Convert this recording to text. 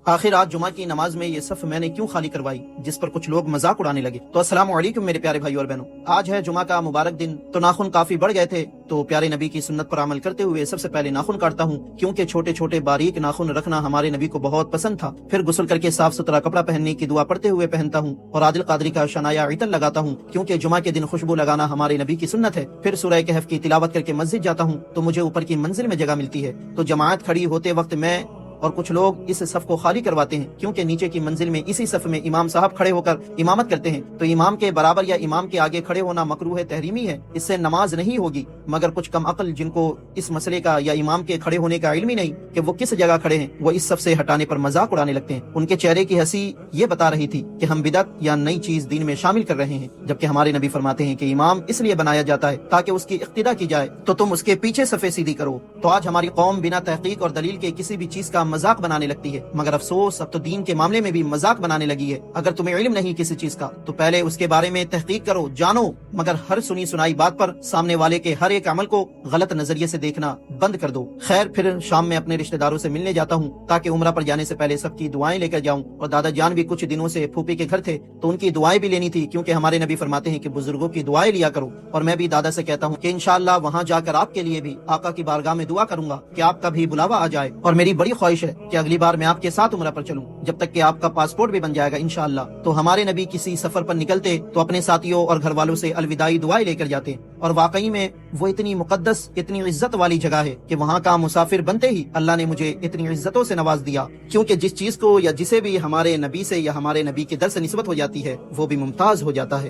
آخر آج جمعہ کی نماز میں یہ صف میں نے کیوں خالی کروائی، جس پر کچھ لوگ مذاق اڑانے لگے۔ تو السلام علیکم میرے پیارے بھائی اور بہنوں، آج ہے جمعہ کا مبارک دن، تو ناخن کافی بڑھ گئے تھے، تو پیارے نبی کی سنت پر عمل کرتے ہوئے سب سے پہلے ناخن کاٹتا ہوں، کیونکہ چھوٹے چھوٹے باریک ناخن رکھنا ہمارے نبی کو بہت پسند تھا۔ پھر غسل کر کے صاف ستھرا کپڑا پہننے کی دعا پڑھتے ہوئے پہنتا ہوں، اور عادل قادری کا شنایا عطر لگاتا ہوں، کیونکہ جمعہ کے دن خوشبو لگانا ہمارے نبی کی سنت ہے۔ پھر سورہ کہف کی تلاوت کر کے مسجد جاتا ہوں، تو مجھے اوپر کی منزل میں جگہ ملتی ہے، تو جماعت کھڑی ہوتے وقت میں اور کچھ لوگ اس صف کو خالی کرواتے ہیں، کیونکہ نیچے کی منزل میں اسی صف میں امام صاحب کھڑے ہو کر امامت کرتے ہیں، تو امام کے برابر یا امام کے آگے کھڑے ہونا مکروہ تحریمی ہے، اس سے نماز نہیں ہوگی۔ مگر کچھ کم عقل جن کو اس مسئلے کا یا امام کے کھڑے ہونے کا علم ہی نہیں کہ وہ کس جگہ کھڑے ہیں، وہ اس صف سے ہٹانے پر مذاق اڑانے لگتے ہیں۔ ان کے چہرے کی ہنسی یہ بتا رہی تھی کہ ہم بدعت یا نئی چیز دین میں شامل کر رہے ہیں، جبکہ ہمارے نبی فرماتے ہیں کہ امام اس لیے بنایا جاتا ہے تاکہ اس کی اقتدا کی جائے، تو تم اس کے پیچھے صفیں سیدھی کرو۔ تو آج ہماری قوم بنا تحقیق اور دلیل کے کسی بھی چیز کا مذاق بنانے لگتی ہے، مگر افسوس اب تو دین کے معاملے میں بھی مذاق بنانے لگی ہے۔ اگر تمہیں علم نہیں کسی چیز کا تو پہلے اس کے بارے میں تحقیق کرو، جانو، مگر ہر سنی سنائی بات پر سامنے والے کے ہر ایک عمل کو غلط نظریے سے دیکھنا بند کر دو۔ خیر، پھر شام میں اپنے رشتہ داروں سے ملنے جاتا ہوں، تاکہ عمرہ پر جانے سے پہلے سب کی دعائیں لے کر جاؤں، اور دادا جان بھی کچھ دنوں سے پھوپھی کے گھر تھے، تو ان کی دعائیں بھی لینی تھی، کیونکہ ہمارے نبی فرماتے ہیں کہ بزرگوں کی دعائیں لیا کرو، اور میں بھی دادا سے کہتا ہوں کہ انشاءاللہ وہاں جا کر آپ کے لیے بھی آقا کی بارگاہ میں دعا کروں گا کہ آپ کا بھی بلاوا آ جائے، اور میری بڑی خواہش ہے کہ اگلی بار میں آپ کے ساتھ عمرہ پر چلوں، جب تک کہ آپ کا پاسپورٹ بھی بن جائے گا انشاءاللہ۔ تو ہمارے نبی کسی سفر پر نکلتے تو اپنے ساتھیوں اور گھر والوں سے الوداعی دعائیں لے کر جاتے، اور واقعی میں وہ اتنی مقدس، اتنی عزت والی جگہ ہے کہ وہاں کا مسافر بنتے ہی اللہ نے مجھے اتنی عزتوں سے نواز دیا، کیونکہ جس چیز کو یا جسے بھی ہمارے نبی سے یا ہمارے نبی کے در سے نسبت ہو جاتی ہے وہ بھی ممتاز ہو جاتا ہے۔